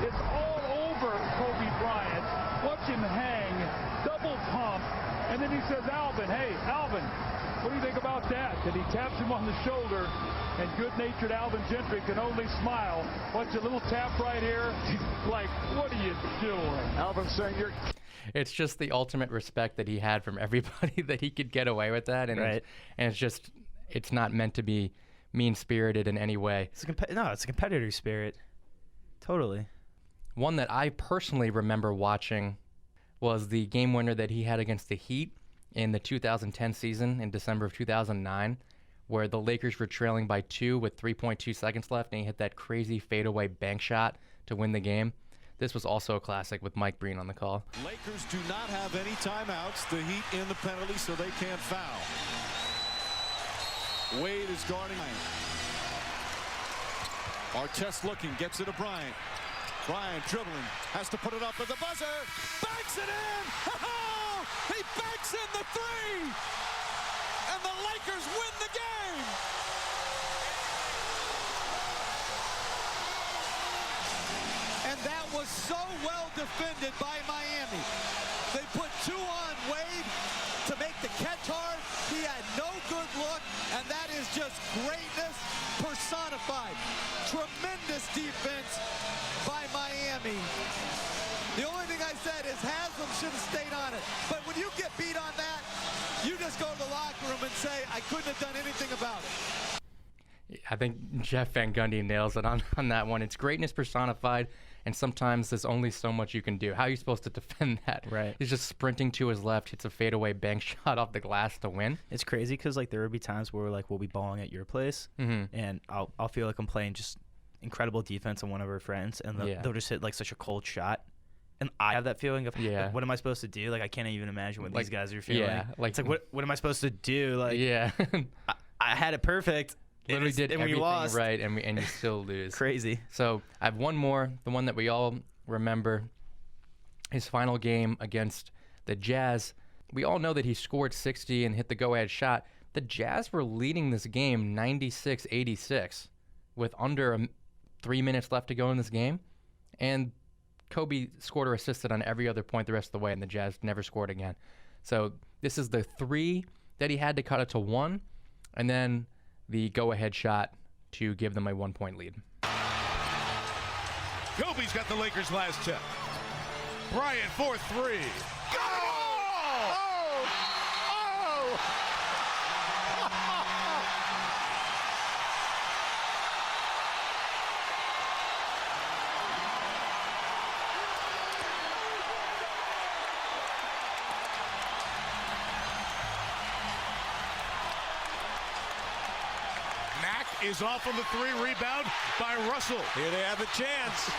is all over Kobe Bryant. Watch him hang, double pump, and then he says, Alvin, hey, Alvin, what do you think about that? And he taps him on the shoulder, and good-natured Alvin Gentry can only smile. Watch a little tap right here. Like, what are you doing? Alvin saying you're... It's just the ultimate respect that he had from everybody that he could get away with that. And, right. It's not meant to be mean-spirited in any way. It's a competitor spirit. Totally. One that I personally remember watching was the game winner that he had against the Heat in the 2010 season in December of 2009, where the Lakers were trailing by 2 with 3.2 seconds left, and he hit that crazy fadeaway bank shot to win the game. This was also a classic with Mike Breen on the call. Lakers do not have any timeouts. The Heat in the penalty, so they can't foul. Wade is guarding. Artest looking, gets it to Bryant. Bryant dribbling, has to put it up at the buzzer. Banks it in! Oh, he banks in the three! And the Lakers win the game! And that was so well defended by Miami. They put 2 on Wade to make the catch hard. He had no good look, and that is just greatness personified. Tremendous defense by Miami. The only thing I said is Haslam should have stayed on it. But when you get beat on that, you just go to the locker room and say, I couldn't have done anything about it. I think Jeff Van Gundy nails it on that one. It's greatness personified, and sometimes there's only so much you can do. How are you supposed to defend that? Right. He's just sprinting to his left, hits a fadeaway bank shot off the glass to win. It's crazy because there would be times where we'll be balling at your place, and I'll feel like I'm playing just incredible defense on one of our friends, and they'll just hit such a cold shot. And I have that feeling of what am I supposed to do? I can't even imagine what these guys are feeling. Yeah, it's what am I supposed to do? I had it perfect. Literally did and everything lost. right, and you still lose. Crazy. So I have one more, the one that we all remember, his final game against the Jazz. We all know that he scored 60 and hit the go-ahead shot. The Jazz were leading this game 96-86 with under 3 minutes left to go in this game, and Kobe scored or assisted on every other point the rest of the way, and the Jazz never scored again. So this is the 3 that he had to cut it to 1, and then the go-ahead shot to give them a 1-point lead. Kobe's got the Lakers' last tip. Bryant for 3. Go! Is off on the 3, rebound by Russell. Here they have a chance.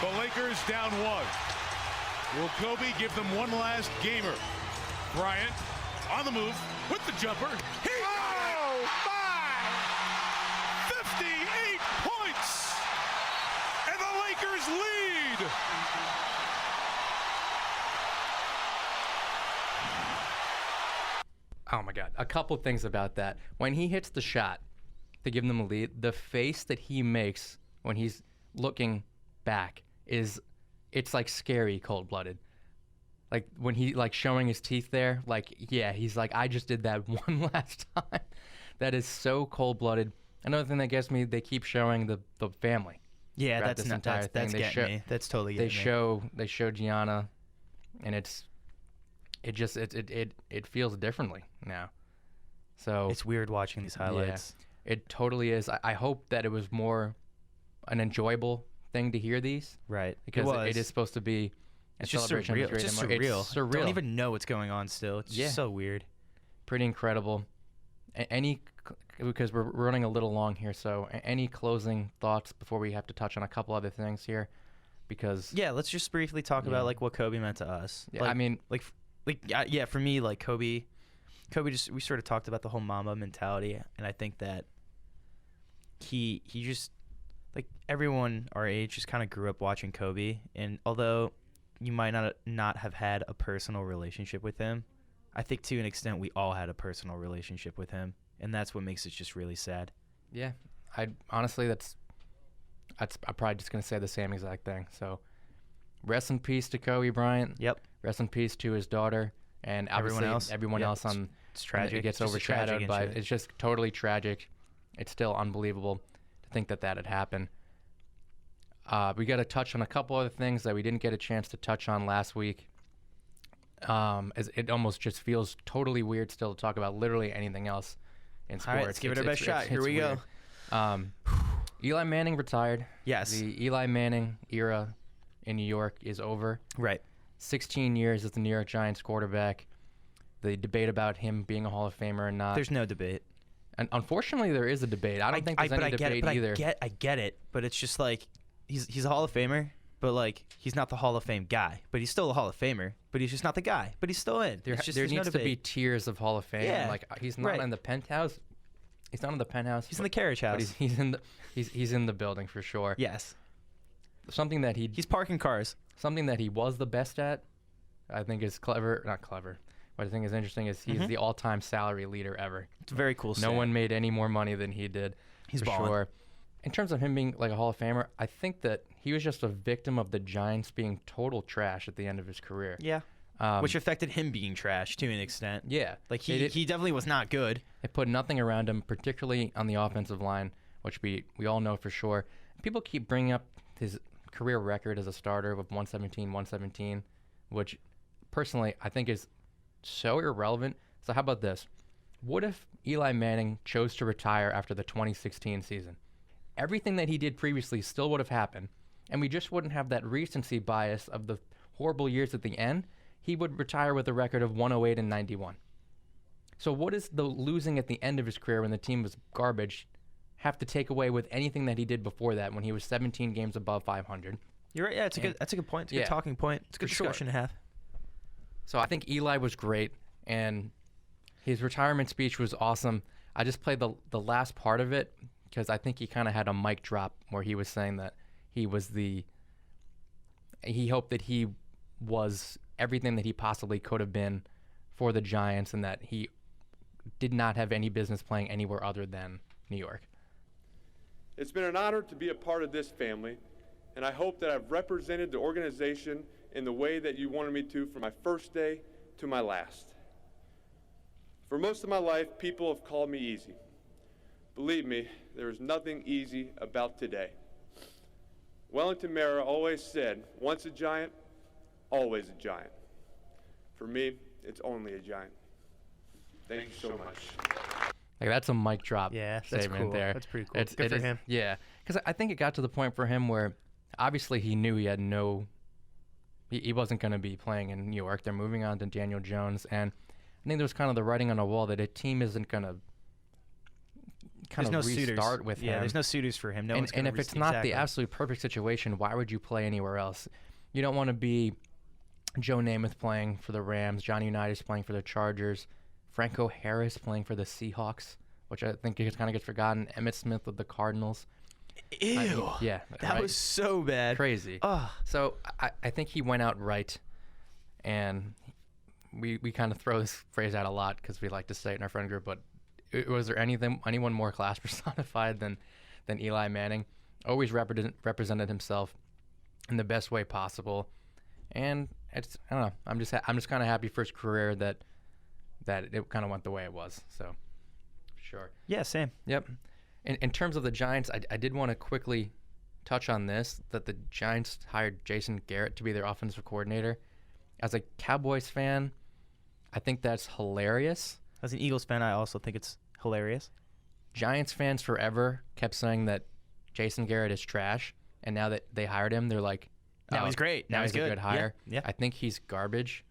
The Lakers down 1. Will Kobe give them one last gamer? Bryant on the move with the jumper. He got it! 58 points! And the Lakers lead! Oh my God. A couple things about that. When he hits the shot to give them a lead, the face that he makes when he's looking back it's scary cold-blooded. When he showing his teeth there, he's I just did that one last time. That is so cold-blooded. Another thing that gets me, they keep showing the family. Yeah, that's getting me. That's totally getting me. They show Gianna, and it feels differently now. So it's weird watching these highlights. Yeah. It totally is. I hope that it was more an enjoyable thing to hear these. Right. Because it is supposed to be a celebration of It's just surreal. It's surreal. Don't even know what's going on still. It's just so weird. Pretty incredible. Because we're running a little long here, so any closing thoughts before we have to touch on a couple other things here? Because let's just briefly talk about what Kobe meant to us. Yeah, for me, Kobe just, we sort of talked about the whole Mamba mentality, and I think that he just everyone our age just kind of grew up watching Kobe, and although you might not have had a personal relationship with him, I think to an extent we all had a personal relationship with him, and that's what makes it just really sad. Yeah, honestly, I'm probably just gonna say the same exact thing. So, rest in peace to Kobe Bryant. Yep. Rest in peace to his daughter, and obviously everyone else on. It's tragic. It gets It's just a tragic overshadowed by. incident. It's just totally tragic. It's still unbelievable to think that had happened. We got to touch on a couple other things that we didn't get a chance to touch on last week. As it almost just feels totally weird still to talk about literally anything else in sports. All right, let's give it our best shot. Here we go. Eli Manning retired. Yes. The Eli Manning era in New York is over. Right. 16 years as the New York Giants quarterback. The debate about him being a Hall of Famer or not. There's no debate. And unfortunately, there is a debate. I don't think there's any debate either. I get it, but it's just like he's a Hall of Famer, but like he's not the Hall of Fame guy. But he's still a Hall of Famer, but he's just not the guy. But he's still in. There needs to be tiers of Hall of Fame. Yeah, like he's not in the penthouse. He's not in the penthouse. He's in the carriage house. But he's in the building for sure. Yes. Something that he's parking cars. Something that he was the best at, I think is not clever. What I think is interesting is he's the all-time salary leader ever. It's very cool. No one made any more money than he did. He's for balling. sure. In terms of him being like a Hall of Famer, I think that he was just a victim of the Giants being total trash at the end of his career. Yeah. Which affected him being trash to an extent. Yeah. Like he definitely was not good. It put nothing around him, particularly on the offensive line, which we all know for sure. People keep bringing up his career record as a starter with 117, which personally I think is so irrelevant. So how about this? What if Eli Manning chose to retire after the 2016 season? Everything that he did previously still would have happened, and we just wouldn't have that recency bias of the horrible years at the end. He would retire with a record of 108 and 91. So what does the losing at the end of his career when the team was garbage have to take away with anything that he did before that when he was 17 games above 500? You're right. Yeah, that's a good point. It's a good talking point. It's a good discussion to have. So I think Eli was great, and his retirement speech was awesome. I just played the last part of it because I think he kind of had a mic drop where he was saying that he hoped that he was everything that he possibly could have been for the Giants and that he did not have any business playing anywhere other than New York. It's been an honor to be a part of this family, and I hope that I've represented the organization in the way that you wanted me to from my first day to my last. For most of my life, people have called me easy. Believe me, there is nothing easy about today. Wellington Mara always said, once a giant, always a giant. For me, it's only a giant. Thank you so much. Like that's a mic drop. Yeah, that's statement cool. there. That's pretty cool. Good for him. Yeah, because I think it got to the point for him where obviously he knew he had he wasn't going to be playing in New York. They're moving on to Daniel Jones, and I think there was kind of the writing on the wall that a team isn't going to restart suitors. with him. Yeah, there's no suitors for him. No one's and if it's not the absolute perfect situation, why would you play anywhere else? You don't want to be Joe Namath playing for the Rams, Johnny Unitas playing for the Chargers, Franco Harris playing for the Seahawks, which I think kind of gets forgotten, Emmitt Smith with the Cardinals. Ew. Yeah. That right? was so bad. Crazy. Ugh. So I think he went out right, and we kind of throw this phrase out a lot because we like to say it in our friend group, but was there anyone more class personified than Eli Manning? Always represented himself in the best way possible, and I don't know. I'm just kind of happy for his career that it kind of went the way it was. So, sure. Yeah, same. Yep. In terms of the Giants, I did want to quickly touch on this, that the Giants hired Jason Garrett to be their offensive coordinator. As a Cowboys fan, I think that's hilarious. As an Eagles fan, I also think it's hilarious. Giants fans forever kept saying that Jason Garrett is trash, and now that they hired him, they're like, now he's great. Now he's good. a good hire. Yeah. I think he's garbage.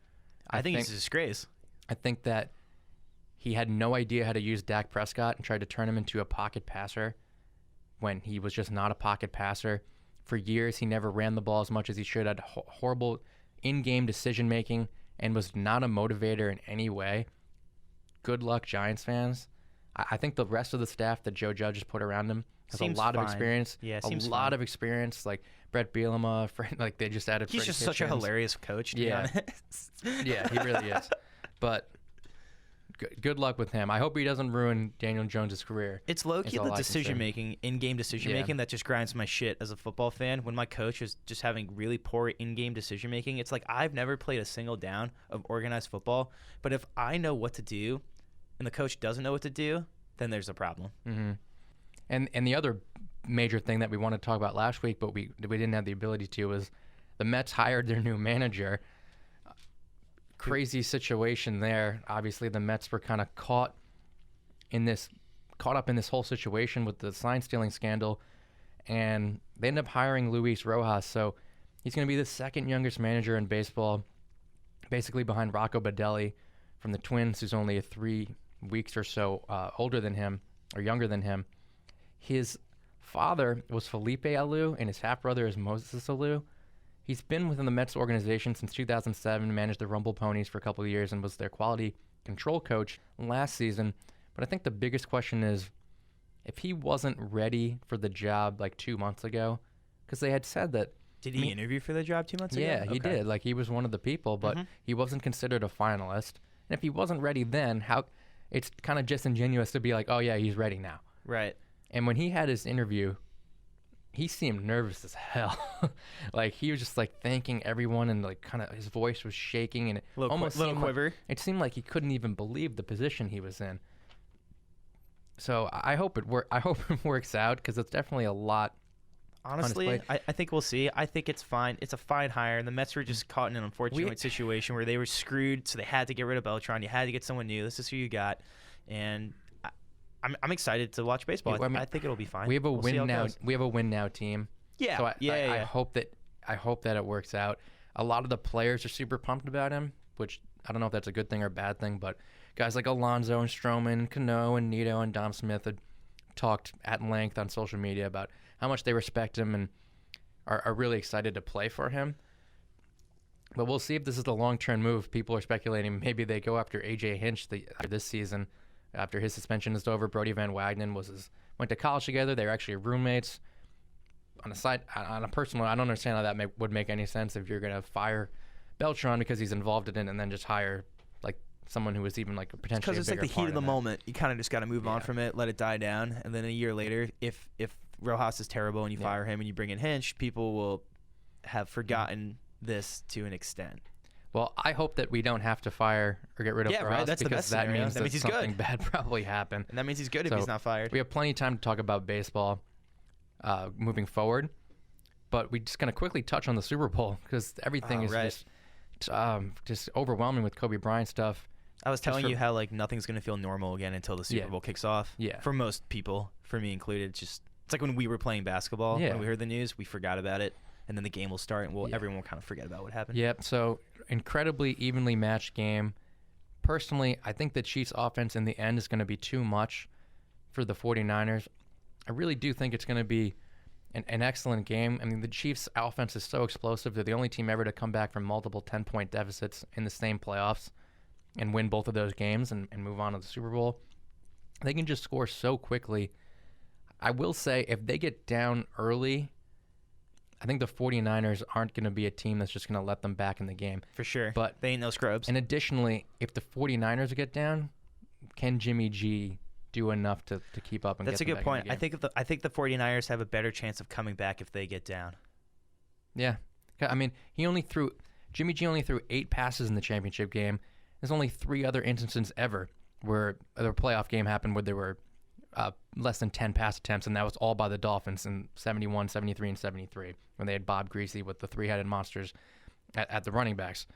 I think he's a disgrace. I think that he had no idea how to use Dak Prescott and tried to turn him into a pocket passer when he was just not a pocket passer. For years, he never ran the ball as much as he should, had horrible in-game decision-making, and was not a motivator in any way. Good luck, Giants fans. I think the rest of the staff that Joe Judge has put around him Has Seems a lot of fine. experience. Yeah, a seems lot fine. of experience. Like Brett Bielema, like they just added. He's Freddie just such a Kitchens. hilarious coach, to be honest. Yeah, he really is. But good luck with him. I hope he doesn't ruin Daniel Jones' career. It's low-key the decision-making, in-game decision-making that just grinds my shit as a football fan. When my coach is just having really poor in-game decision-making, it's like I've never played a single down of organized football. But if I know what to do and the coach doesn't know what to do, then there's a problem. Mm-hmm. And the other major thing that we wanted to talk about last week, but we didn't have the ability to, was the Mets hired their new manager. Crazy situation there. Obviously, the Mets were kind of caught up in this whole situation with the sign stealing scandal, and they ended up hiring Luis Rojas. So he's going to be the second youngest manager in baseball, basically behind Rocco Baldelli from the Twins, who's only 3 weeks or so older than him or younger than him. His father was Felipe Alou, and his half brother is Moses Alou. He's been within the Mets organization since 2007, managed the Rumble Ponies for a couple of years, and was their quality control coach last season. But I think the biggest question is if he wasn't ready for the job like 2 months ago, because they had said that. Did he interview for the job 2 months ago? Yeah, he did. Like, he was one of the people, but he wasn't considered a finalist. And if he wasn't ready then, it's kind of disingenuous to be like, oh, yeah, he's ready now. Right. And when he had his interview, he seemed nervous as hell. Like, he was just like thanking everyone, and like kind of his voice was shaking, and it almost little quiver. It seemed like he couldn't even believe the position he was in. So I hope it works out, because it's definitely a lot. Honestly, I think we'll see. I think it's fine. It's a fine hire. And the Mets were just caught in an unfortunate situation where they were screwed, so they had to get rid of Beltran. You had to get someone new. This is who you got, and I'm excited to watch baseball. I think it'll be fine. We have a win now. We have a win now team. Yeah, so I hope that it works out. A lot of the players are super pumped about him, which I don't know if that's a good thing or a bad thing. But guys like Alonso and Stroman, Cano and Nito and Dom Smith had talked at length on social media about how much they respect him and are really excited to play for him. But we'll see if this is the long-term move. People are speculating maybe they go after A.J. Hinch this season. After his suspension is over, Brody Van Wagenen went to college together. They were actually roommates. On a personal, I don't understand how that would make any sense if you're going to fire Beltran because he's involved in it, and then just hire like someone who was even like a potentially because it's like the heat of the moment. You kind of just got to move on from it, let it die down, and then a year later, if Rojas is terrible and you fire him and you bring in Hinch, people will have forgotten this to an extent. Well, I hope that we don't have to fire or get rid of Rojas, that's because that means that he's something good. bad probably happened. And that means he's good if he's not fired. We have plenty of time to talk about baseball moving forward, but we just going to quickly touch on the Super Bowl, because everything is just overwhelming with Kobe Bryant stuff. I was telling you how like nothing's going to feel normal again until the Super Bowl kicks off. Yeah. For most people, for me included, it's like when we were playing basketball. Yeah. When we heard the news, we forgot about it. And then the game will start, and everyone will kind of forget about what happened. Yep. So incredibly evenly matched game. Personally, I think the Chiefs' offense in the end is going to be too much for the 49ers. I really do think it's going to be an excellent game. I mean, the Chiefs' offense is so explosive. They're the only team ever to come back from multiple 10-point deficits in the same playoffs and win both of those games and move on to the Super Bowl. They can just score so quickly. I will say, if they get down early, I think the 49ers aren't going to be a team that's just going to let them back in the game. For sure. But they ain't no scrubs. And additionally, if the 49ers get down, can Jimmy G do enough to keep up and That's get a them good back in point. the game? I think the 49ers have a better chance of coming back if they get down. Yeah. I mean, Jimmy G only threw 8 passes in the championship game. There's only 3 other instances ever where the playoff game happened where there were less than 10 pass attempts, and that was all by the Dolphins in 71, 73, and 73 when they had Bob Greasy with the 3-headed monsters at the running backs.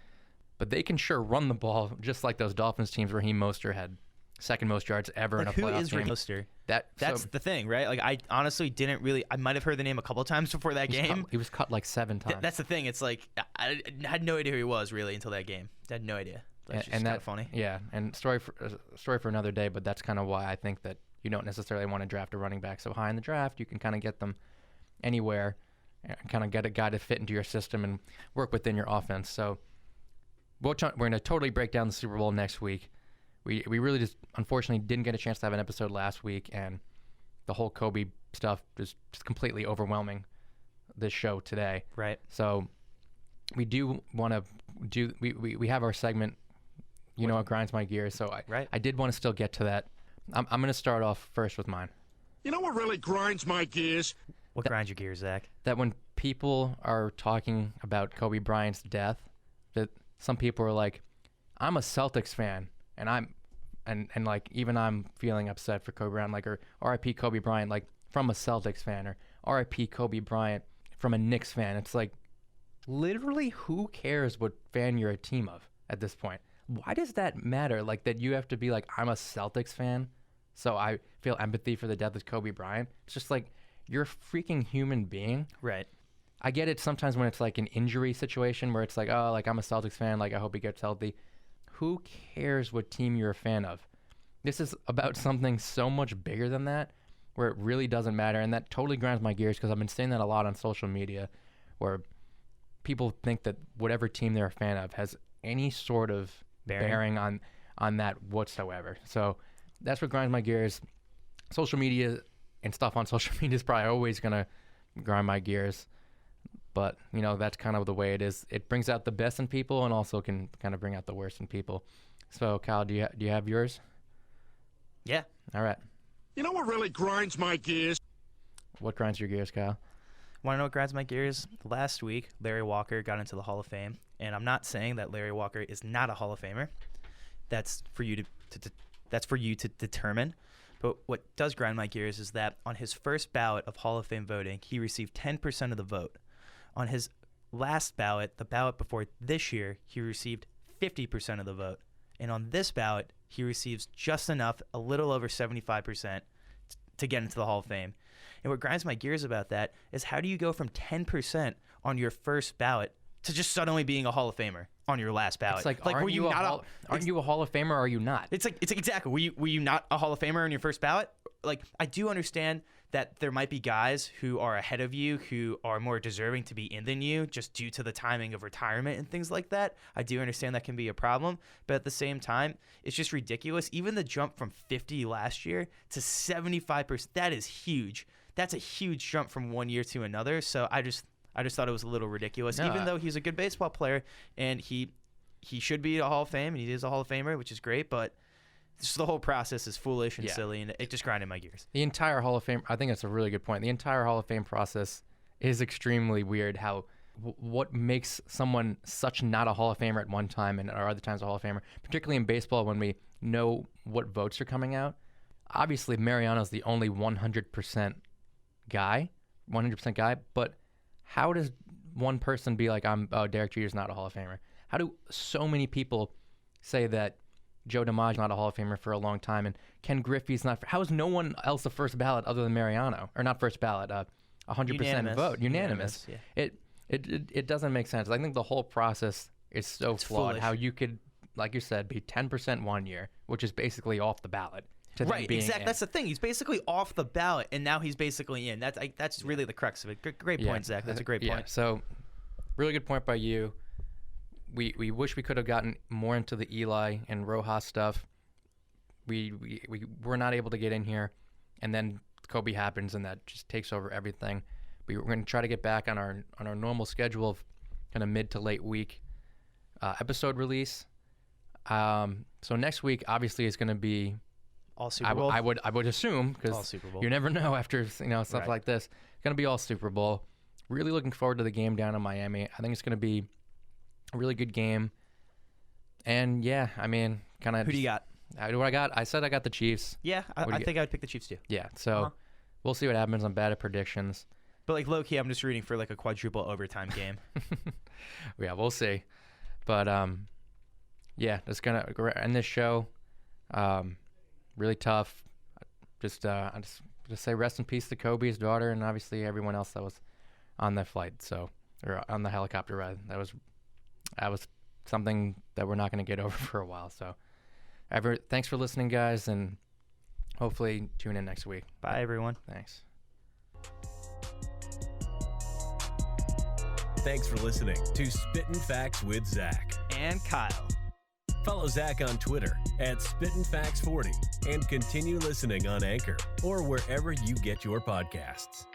But they can sure run the ball just like those Dolphins teams. Raheem Mostert had second most yards ever in a playoff game. Who is Raheem Mostert? That's the thing, right? Like, I honestly didn't really. I might have heard the name a couple times before that game. He was cut like 7 times. That's the thing. It's like I had no idea who he was really until that game. I had no idea. That's just kind of funny. Yeah, and story for another day. But that's kind of why I think that you don't necessarily want to draft a running back so high in the draft. You can kind of get them anywhere and kind of get a guy to fit into your system and work within your offense. So we're going to totally break down the Super Bowl next week. We really just unfortunately didn't get a chance to have an episode last week, and the whole Kobe stuff is just completely overwhelming this show today. Right. So we do want to do, we have our segment, you know, it grinds my gears. So I did want to still get to that. I'm going to start off first with mine. You know what really grinds my gears? What grinds your gears, Zach? That when people are talking about Kobe Bryant's death, that some people are like, I'm a Celtics fan, and like even I'm feeling upset for Kobe Bryant, like, or R.I.P. Kobe Bryant, like from a Celtics fan, or R.I.P. Kobe Bryant from a Knicks fan. It's like, literally, who cares what fan you're a team of at this point? Why does that matter? Like that you have to be like, I'm a Celtics fan, so I feel empathy for the death of Kobe Bryant. It's just like, you're a freaking human being. Right. I get it sometimes when it's like an injury situation where it's like, oh, like I'm a Celtics fan, like I hope he gets healthy. Who cares what team you're a fan of? This is about something so much bigger than that, where it really doesn't matter. And that totally grinds my gears because I've been saying that a lot on social media, where people think that whatever team they're a fan of has any sort of bearing on that whatsoever. So that's what grinds my gears. Social media and stuff on social media is probably always going to grind my gears. But, you know, that's kind of the way it is. It brings out the best in people and also can kind of bring out the worst in people. So, Kyle, do you have yours? Yeah. All right. You know what really grinds my gears? What grinds your gears, Kyle? Want to know what grinds my gears? Last week, Larry Walker got into the Hall of Fame. And I'm not saying that Larry Walker is not a Hall of Famer. That's for you to determine. But what does grind my gears is that on his first ballot of Hall of Fame voting, he received 10% of the vote. On his last ballot, the ballot before this year, he received 50% of the vote. And on this ballot, he receives just enough, a little over 75%, to get into the Hall of Fame. And what grinds my gears about that is how do you go from 10% on your first ballot to just suddenly being a Hall of Famer on your last ballot? It's like, were you not aren't you a Hall of Famer or are you not? It's like exactly. Were you not a Hall of Famer on your first ballot? Like, I do understand that there might be guys who are ahead of you who are more deserving to be in than you just due to the timing of retirement and things like that. I do understand that can be a problem, but at the same time, it's just ridiculous. Even the jump from 50 last year to 75%, that is huge. That's a huge jump from one year to another. So I just thought it was a little ridiculous, even though he's a good baseball player and he should be a Hall of Fame and he is a Hall of Famer, which is great, but just the whole process is foolish and silly, and it just grinded my gears. The entire Hall of Fame, I think that's a really good point. The entire Hall of Fame process is extremely weird. How what makes someone such not a Hall of Famer at one time and or other times a Hall of Famer, particularly in baseball when we know what votes are coming out. Obviously, Mariano's the only 100% guy, but how does one person be like, Derek Jeter's not a Hall of Famer? How do so many people say that Joe DiMaggio's not a Hall of Famer for a long time, and Ken Griffey's not? How is no one else the first ballot other than Mariano? Or not first ballot, 100% vote, unanimous. Yeah. It doesn't make sense. I think the whole process is so flawed. Foolish. How you could, like you said, be 10% one year, which is basically off the ballot. Right, exactly. That's the thing. He's basically off the ballot, and now he's basically in. That's really the crux of it. Great point, Zach. That's a great point. So, really good point by you. We wish we could have gotten more into the Eli and Rojas stuff. We were not able to get in here, and then Kobe happens, and that just takes over everything. We're going to try to get back on our normal schedule of kind of mid to late week episode release. So next week, obviously, is going to be all Super Bowl. I would assume, because you never know after stuff like this. It's going to be all Super Bowl. Really looking forward to the game down in Miami. I think it's going to be a really good game. And yeah, I mean, kind of. Who do you got? What I got? I said I got the Chiefs. Yeah, I think I would pick the Chiefs too. Yeah, so we'll see what happens. I'm bad at predictions. But like low key, I'm just rooting for like a quadruple overtime game. Yeah, we'll see. But yeah, that's gonna end this show. Really tough. Just say rest in peace to Kobe's daughter and obviously everyone else that was on that flight. Or on the helicopter ride. That was something that we're not going to get over for a while. So, thanks for listening, guys, and hopefully tune in next week. Bye, everyone. Thanks. Thanks for listening to Spittin' Facts with Zack and Kyle. Follow Zack on Twitter at SpittinFacts40 and continue listening on Anchor or wherever you get your podcasts.